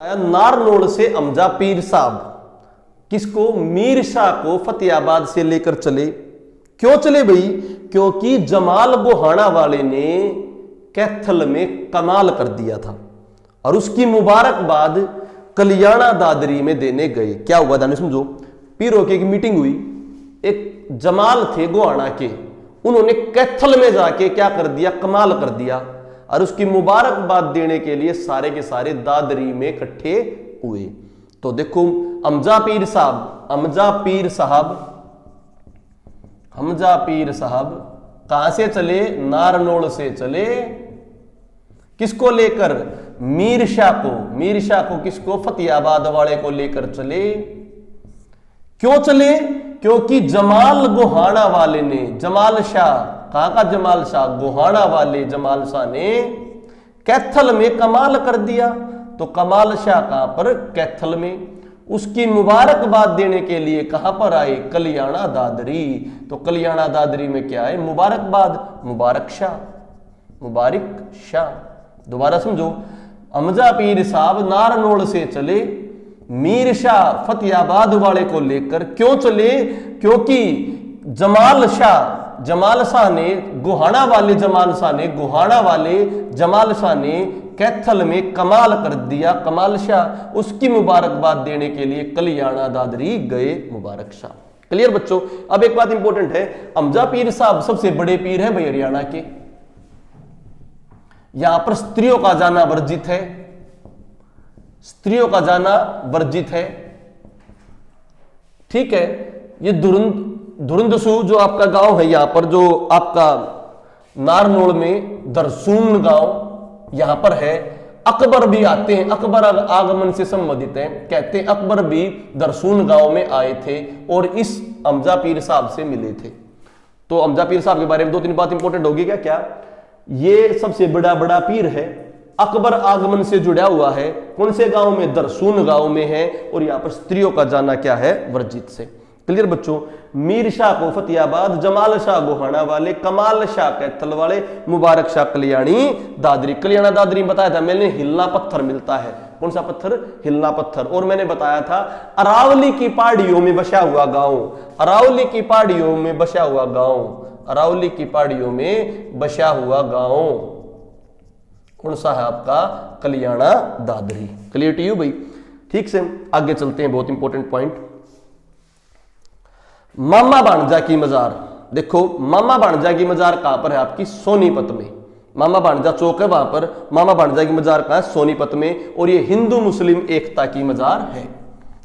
नारनौल से अमजा पीर साहब किसको, मीर शाह को फतेहाबाद से लेकर चले। क्यों चले भाई? क्योंकि जमाल गोहाना वाले ने कैथल में कमाल कर दिया था और उसकी मुबारकबाद कल्याणा दादरी में देने गए। क्या हुआ था समझो, पीरों की एक मीटिंग हुई, एक जमाल थे गोहाना के, उन्होंने कैथल में जाके क्या कर दिया, कमाल कर दिया और उसकी मुबारकबाद देने के लिए सारे के सारे दादरी में इकट्ठे हुए। तो देखो हमजा पीर साहब कहां से चले, नारनौल से चले। किसको लेकर? मीर शाह को किसको, फतेहाबाद वाले को लेकर चले। क्यों चले? क्योंकि जमाल गोहाना वाले ने, जमाल शाह, कहां का जमाल शाह, गोहाना वाले जमाल शाह ने कैथल में कमाल कर दिया। तो कमाल शाह कहां पर, कैथल में। उसकी मुबारकबाद देने के लिए कहां पर आए, कल्याणा दादरी। तो कल्याणा दादरी में क्या है, मुबारकबाद, मुबारक शाह। दोबारा समझो, हमजा पीर साहब नारनौल से चले, मीर शाह फतेहाबाद वाले को लेकर। क्यों चले? क्योंकि जमाल शाह ने गोहाना वाले जमाल शाह ने कैथल में कमाल कर दिया, कमाल शाह। उसकी मुबारकबाद देने के लिए कल्याणा दादरी गए, मुबारक शाह। क्लियर बच्चों? अब एक बात इंपॉर्टेंट है, हमजा पीर साहब सबसे बड़े पीर है भाई हरियाणा के। यहां पर स्त्रियों का जाना वर्जित है, ठीक है। ये धुरंदसू जो आपका गांव है, यहां पर जो आपका नारनौल में दरसून गांव यहां पर है। अकबर भी आते हैं, अकबर आगमन से संबंधित है, कहते हैं अकबर भी दरसून गांव में आए थे और इस हमजा पीर साहब से मिले थे। तो हमजा पीर साहब के बारे में 2-3 बात इंपॉर्टेंट होगी। क्या ये सबसे बड़ा पीर है, अकबर आगमन से जुड़ा हुआ है। कौन से गांव में? दरसून गांव में है। और यहां पर स्त्रियों का जाना क्या है, वर्जित से। क्लियर बच्चों? मीर शाह को फतेहाबाद, जमाल शाह गोहाना वाले, कमाल शाह कैथल वाले, मुबारक शाह कल्याणी दादरी। कल्याणा दादरी बताया था मैंने, हिलना पत्थर मिलता है। कौन सा पत्थर? हिलना पत्थर। और मैंने बताया था अरावली की पहाड़ियों में बसा हुआ गांव, कौन सा है आपका? कल्याणा दादरी। क्लियर टू यू भाई? ठीक से आगे चलते हैं, बहुत इंपॉर्टेंट पॉइंट। मामा भाणजा की मजार। देखो मामा भाणजा की मजार कहां पर है आपकी? सोनीपत में। मामा भाणजा चौक है, वहां पर मामा भाणजा की मजार कहां है? सोनीपत में। और ये हिंदू मुस्लिम एकता की मजार है।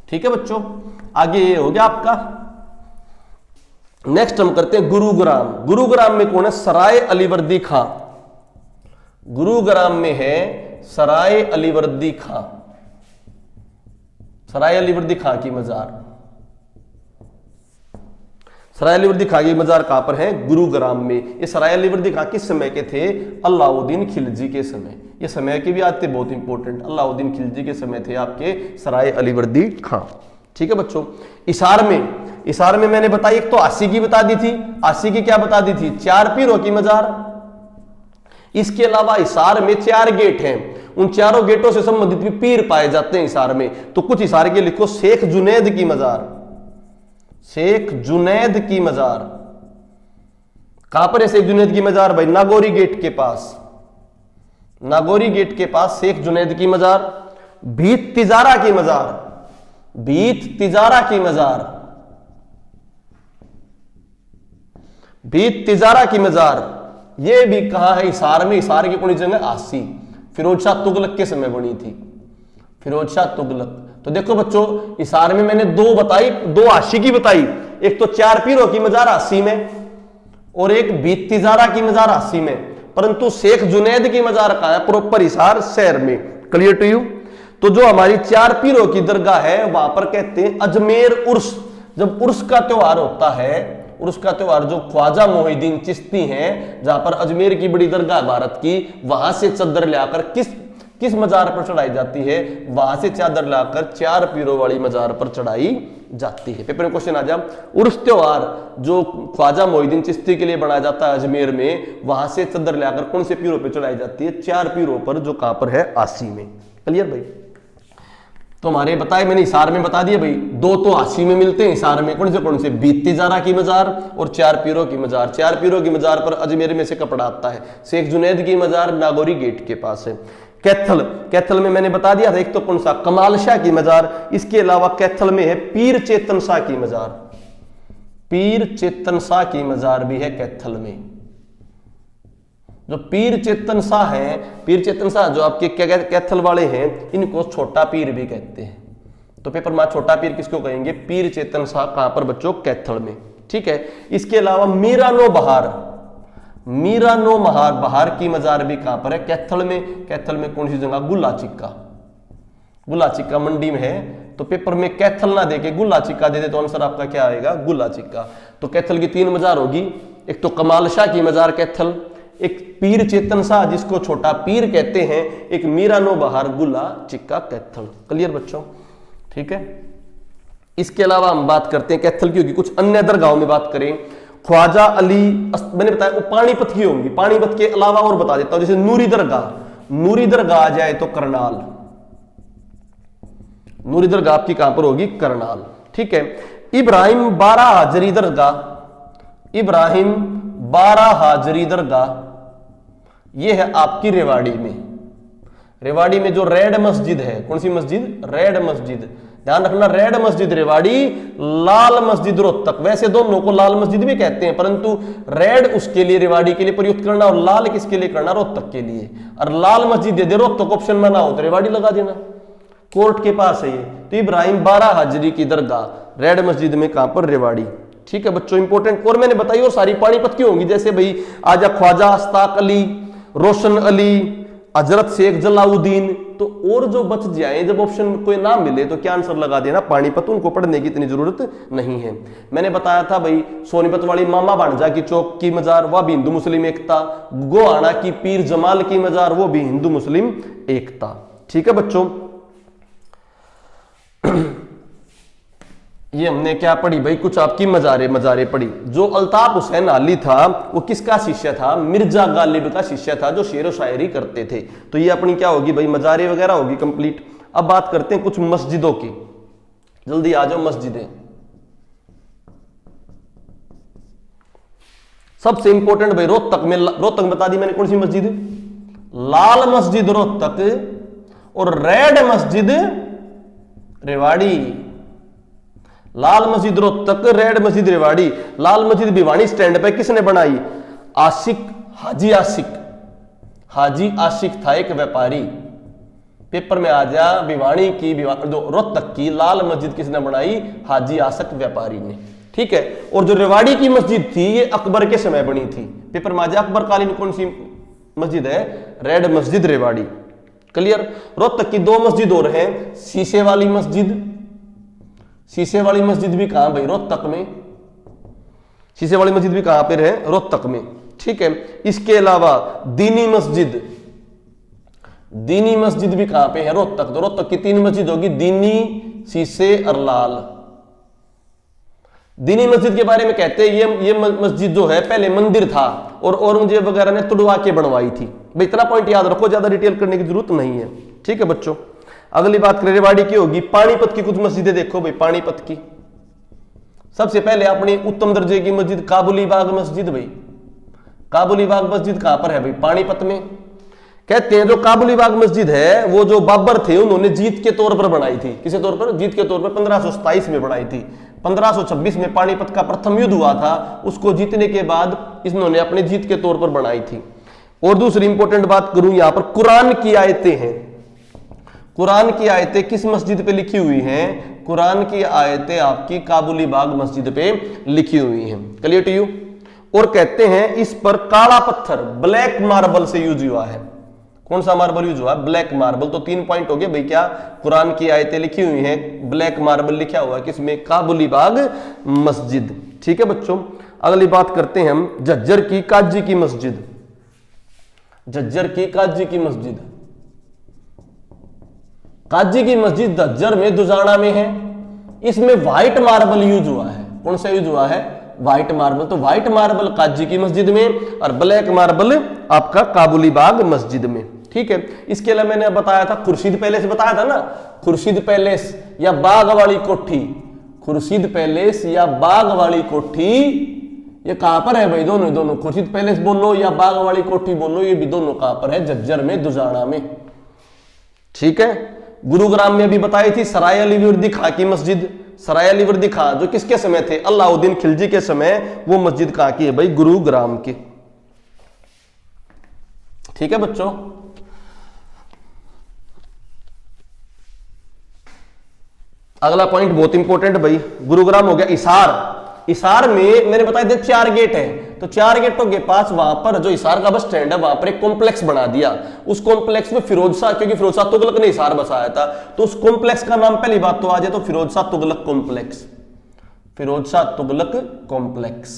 ठीक है बच्चों, आगे ये हो गया आपका। नेक्स्ट हम करते हैं गुरुग्राम में कौन है? सराय अलीवर्दी खां। गुरुग्राम में है सराय अलीवर्दी खां की मजार। सराय अलीवर्दी खां की मजार कहां पर है? गुरुग्राम में। ये सराय अलीवर्दी खां किस समय के थे? अलाउद्दीन खिलजी के समय। ये समय के भी आते बहुत इंपॉर्टेंट, अलाउद्दीन खिलजी के समय थे आपके सराय अलीवर्दी खां। ठीक है बच्चों? इसार में मैंने बताई, एक तो आसी की बता दी थी। आसी की क्या बता दी थी? 4 पीरों की मजार। इसके अलावा हिसार में 4 गेट हैं, उन चारों गेटों से संबंधित भी पीर पाए जाते हैं हिसार में। तो कुछ हिसार के लिखो, शेख जुनैद की मजार। कहां पर है शेख जुनैद की मजार भाई? नागौरी गेट के पास शेख जुनैद की मजार। भीत तिजारा की मजार, ये भी कहां है? हिसार में। हिसार की कौन जगह? आसी। फिरोज शाह तुगलक के समय बनी थी, फिरोज शाह तुगलक। तो देखो बच्चों, हिसार में मैंने 2 बताई, 2 आशी की बताई। एक तो 4 पीरों की मजार आसी में और एक भीत तिजारा की मजार आसी में। परंतु शेख जुनैद की मजार कहां है? प्रॉपर हिसार शहर में। Clear to you? तो जो हमारी 4 पीरों की दरगाह है, वहां पर कहते हैं अजमेर उर्स। जब उर्स का त्योहार होता है, उर्स का त्योहार जो ख्वाजा मोहिद्दीन चिश्ती हैं, जहां पर अजमेर की बड़ी दरगाह भारत की, वहां से चादर लाकर किस मजार पर चढ़ाई जाती है? वहां से चादर लाकर 4 पीरों वाली मजार पर चढ़ाई जाती है। पेपर में क्वेश्चन आ जाए, उर्स त्योहार जो ख्वाजा मोहिद्दीन चिश्ती के लिए बनाया जाता है अजमेर में, वहां से चादर लाकर कौन से पीरों पर चढ़ाई जाती है? 4 पीरों पर, जो कहां पर है? आसी में। क्लियर भाई? तो हमारे बताए मैंने हिसार में बता दिया भाई, 2 तो 80 में मिलते हैं हिसार में। कौन से 20 तिजारा की मजार और 4 पीरों की मजार। 4 पीरों की मजार पर अजमेर में से कपड़ा आता है। शेख जुनैद की मजार नागौरी गेट के पास है। कैथल में मैंने बता दिया था, एक तो कौन सा कमाल शाह की मजार, इसके अलावा कैथल में है पीर चेतन शाह की मजार। पीर चेतन शाह की मजार भी है कैथल में। जो पीर चेतन शाह है, पीर चेतन शाह जो आपके कैथल वाले हैं, इनको छोटा पीर भी कहते हैं। तो पेपर में छोटा पीर किसको कहेंगे? पीर चेतन शाह। कहां पर बच्चों? कैथल में। ठीक है। इसके अलावा मीरानो बहार, मीरानो बहार की मजार भी कहां पर है? कैथल में। कैथल में कौन सी जगह? गुलाचिक्का। गुलाचिक्का मंडी में है। तो पेपर में कैथल ना देके गुलाचिक्का दे दे तो आंसर आपका क्या आएगा? गुलाचिक्का। तो कैथल की 3 मजार होगी, एक तो कमाल शाह की मजार कैथल, एक पीर चेतन शाह जिसको छोटा पीर कहते हैं, एक मीरानो बहार गुलाचिक्का कैथल। क्लियर बच्चों? ठीक है। इसके अलावा हम बात करते हैं कैथल की होगी, कुछ अन्य दरगाहों में बात करें। ख्वाजा अली, मैंने बताया वो पानीपत की होंगी। पानीपत के अलावा और बता देता हूं, जैसे नूरी दरगाह। नूरी दरगाह आ जाए तो करनाल। नूरी दरगाह आपकी कहां पर होगी? करनाल। ठीक है। इब्राहिम 12 हाजरी दरगाह, इब्राहिम 12 हाजरी दरगाह ये है आपकी रेवाड़ी में। रेवाड़ी में जो रेड मस्जिद है, कौन सी मस्जिद? रेड मस्जिद। ध्यान रखना, रेड मस्जिद रेवाड़ी, लाल मस्जिद रोहतक। वैसे दोनों को लाल मस्जिद भी कहते हैं, परंतु रेड उसके लिए रेवाड़ी के लिए प्रयुक्त करना और लाल किसके लिए करना? रोहतक के लिए। और लाल मस्जिद दे दे रोहतक ऑप्शन में ना हो तो रेवाड़ी लगा देना, कोर्ट के पास है ये। तो इब्राहिम 12 हाजरी की दरगाह रेड मस्जिद में, कहां पर? रेवाड़ी। ठीक है बच्चों, इंपॉर्टेंट। और मैंने बताई और सारी पानीपत की होंगी, जैसे भाई आजा ख्वाजा अस्ताक अली, रोशन अली, हजरत शेख जलाउद्दीन। तो और जो बच जाए, जब ऑप्शन में कोई नाम मिले तो क्या आंसर लगा देना? पानीपत। उनको पढ़ने की इतनी जरूरत नहीं है। मैंने बताया था भाई सोनीपत वाली मामा भांजा की चौक की मजार, वह भी हिंदू मुस्लिम एकता। गोहाना की पीर जमाल की मजार, वो भी हिंदू मुस्लिम एकता। ठीक है बच्चों, ये हमने क्या पढ़ी भाई? कुछ आपकी मजारे पढ़ी। जो अल्ताफ हुसैन अली था वो किसका शिष्य था? मिर्जा गालिब का शिष्य था, जो शेर व शायरी करते थे। तो ये अपनी क्या होगी भाई? मजारे वगैरह होगी कंप्लीट। अब बात करते हैं कुछ मस्जिदों की। जल्दी आ जाओ मस्जिदें। सबसे इंपॉर्टेंट भाई रोहतक में, रोहतक बता दी मैंने कौन सी मस्जिद? लाल मस्जिद रोहतक और रेड मस्जिद रेवाड़ी। लाल मस्जिद रोहतक, रेड मस्जिद रेवाड़ी। लाल मस्जिद भिवानी स्टैंड पे किसने बनाई? आशिक, हाजी आशिक। हाजी आशिक था एक व्यापारी। पेपर में आ जा, भिवानी की रोहतक की लाल मस्जिद किसने बनाई? हाजी आशिक व्यापारी ने। ठीक है। और जो रेवाड़ी की मस्जिद थी ये अकबर के समय बनी थी। पेपर में आ जा, अकबर कालीन कौन सी मस्जिद है? रेड मस्जिद रेवाड़ी। क्लियर? रोहतक की 2 मस्जिद और हैं, शीशे वाली मस्जिद। शीशे वाली मस्जिद भी कहां भाई? रोहतक में। शीशे वाली मस्जिद भी कहां पर है? रोहतक में। ठीक है। इसके अलावा दीनी मस्जिद, दीनी मस्जिद भी कहां पे है? रोहतक। तो रोहतक की 3 मस्जिद होगी, दीनी, शीशे और लाल। दीनी मस्जिद के बारे में कहते हैं ये मस्जिद जो है पहले मंदिर था और औरंगजेब वगैरह ने तुड़वा के बनवाई थी। भाई इतना पॉइंट याद रखो, ज्यादा डिटेल करने की जरूरत नहीं है। ठीक है बच्चों, अगली बात करें रेवाड़ी की होगी। पानीपत की कुछ मस्जिदें देखो भाई। पानीपत की सबसे पहले अपनी उत्तम दर्जे की मस्जिद काबुली बाग मस्जिद। भाई काबुली बाग मस्जिद कहां पर है भाई? पानीपत में। कहते हैं जो काबुली बाग मस्जिद है वो जो बाबर थे उन्होंने जीत के तौर पर बनाई थी। किसे तौर पर? जीत के तौर पर 1527 में बनाई थी। 1526 में पानीपत का प्रथम युद्ध हुआ था, उसको जीतने के बाद इन्होंने अपने जीत के तौर पर बनाई थी। और दूसरी इंपॉर्टेंट बात करूं, यहां पर कुरान की आयतें हैं। कुरान की आयतें किस मस्जिद पे लिखी हुई हैं? कुरान की आयतें आपकी काबुली बाग मस्जिद पे लिखी हुई हैं। Clear to you? और कहते हैं इस पर काला पत्थर, ब्लैक मार्बल से यूज हुआ है। कौन सा मार्बल यूज हुआ? Black marble. तो 3 पॉइंट हो गए भाई। क्या? कुरान की आयतें लिखी हुई हैं, ब्लैक मार्बल लिखा हुआ है किसमें? काबुली बाग मस्जिद। ठीक है बच्चों, अगली बात करते हैं हम झज्जर की काजी की मस्जिद। झज्जर की काजी की मस्जिद, काजी की मस्जिद झज्जर में दुजाना में है। इसमें व्हाइट मार्बल यूज हुआ है। कौन सा यूज हुआ है? White marble. तो व्हाइट मार्बल काजी की मस्जिद में और ब्लैक मार्बल आपका काबुली बाग मस्जिद में। ठीक है। इसके अलावा मैंने बताया था खुर्शीद पैलेस, बताया था ना, खुर्शीद पैलेस या बाग वाली कोठी, खुर्शीद पैलेस या बाग वाली कोठी, ये कहां पर है भाई? दोनों दोनों, खुर्शीद पैलेस बोलो या बाग वाली कोठी बोलो, ये भी दोनों कहां पर है? झज्जर में, दुजाना में, ठीक है। गुरुग्राम में भी बताई थी सराय अली वर्दी खां की मस्जिद, सराय अली वर्दी खां जो किसके समय थे? अलाउद्दीन खिलजी के समय, वो मस्जिद कहां की है भाई? गुरुग्राम की, ठीक है बच्चों। अगला पॉइंट बहुत इंपॉर्टेंट भाई, गुरुग्राम हो गया। हिसार, हिसार में मैंने बताया था 4 गेट हैं, तो 4 गेटों के पास वहां पर जो हिसार का बस स्टैंड है वहां पर एक कॉम्प्लेक्स बना दिया। उस कॉम्प्लेक्स में फिरोज शाह, क्योंकि फिरोज शाह तुगलक ने हिसार बसाया था, तो उस कॉम्प्लेक्स का नाम पहली बात तो आ जाए तो फिरोज शाह तुगलक कॉम्प्लेक्स, फिरोज शाह तुगलक कॉम्प्लेक्स।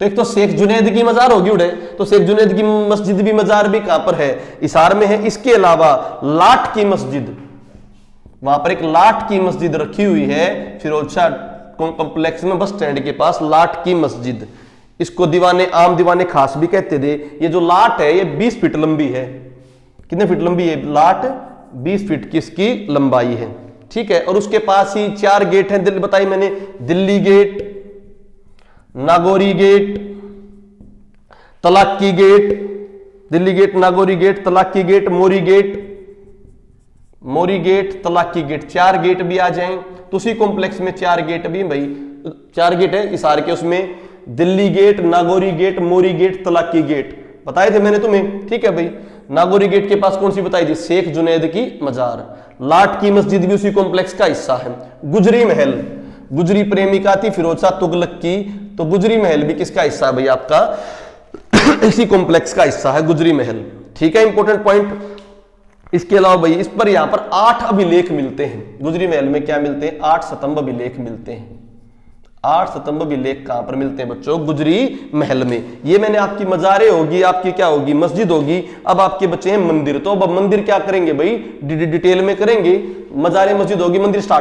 तो एक तो शेख जुनैद की मजार होगी उड़े, तो शेख जुनैद की मस्जिद भी, मजार भी कहां पर है? हिसार में है। इसके अलावा लाट की मस्जिद, वहां पर एक लाट की मस्जिद रखी हुई है फिरोज शाह कॉम्प्लेक्स में, बस स्टैंड के पास लाट की मस्जिद। इसको दीवाने आम, दीवाने खास भी कहते थे। ये जो लाट है ये 20 फीट लंबी है। कितने फीट लंबी है लाट? 20 फीट की इसकी लंबाई है, ठीक है। और उसके पास ही 4 गेट हैं, दिल्ली बताई मैंने, Delhi gate, Nagauri gate, Talakki gate, Delhi gate, Nagauri gate, Talakki gate, Mori gate, Mori gate, Talakki gate, 4 gate भी आ जाएं। तो उसी कॉम्प्लेक्स में 4 गेट भी भाई, 4 गेट है हिसार के, उसमें Delhi gate, Nagauri gate, Mori gate, Talakki gate बताए थे मैंने तुम्हें, ठीक है भाई। नागौरी गेट के पास कौन सी बताई थी? शेख जुनैद की मजार। लाट की मस्जिद भी उसी कॉम्प्लेक्स का हिस्सा है। गुजरी महल, गुजरी प्रेमिका थी फिरोज शाह तुगलक की, तो गुजरी महल भी किसका हिस्सा है भाई? आपका इसी कॉम्प्लेक्स का हिस्सा है गुजरी महल, ठीक है। Important point. इसके अलावा भाई इस पर यहां पर 8 अभिलेख मिलते हैं। गुजरी महल में क्या मिलते हैं? 8 स्तंभ अभिलेख मिलते हैं। 8 स्तंभ अभिलेख कहां पर मिलते हैं बच्चों? गुजरी महल में। ये मैंने आपकी मजारे होगी, आपकी क्या होगी? मस्जिद होगी। अब आपके बच्चे हैं मंदिर, तो अब मंदिर क्या करेंगे भाई? डिटेल में करेंगे। मजारे मस्जिद होगी, मंदिर स्टार्ट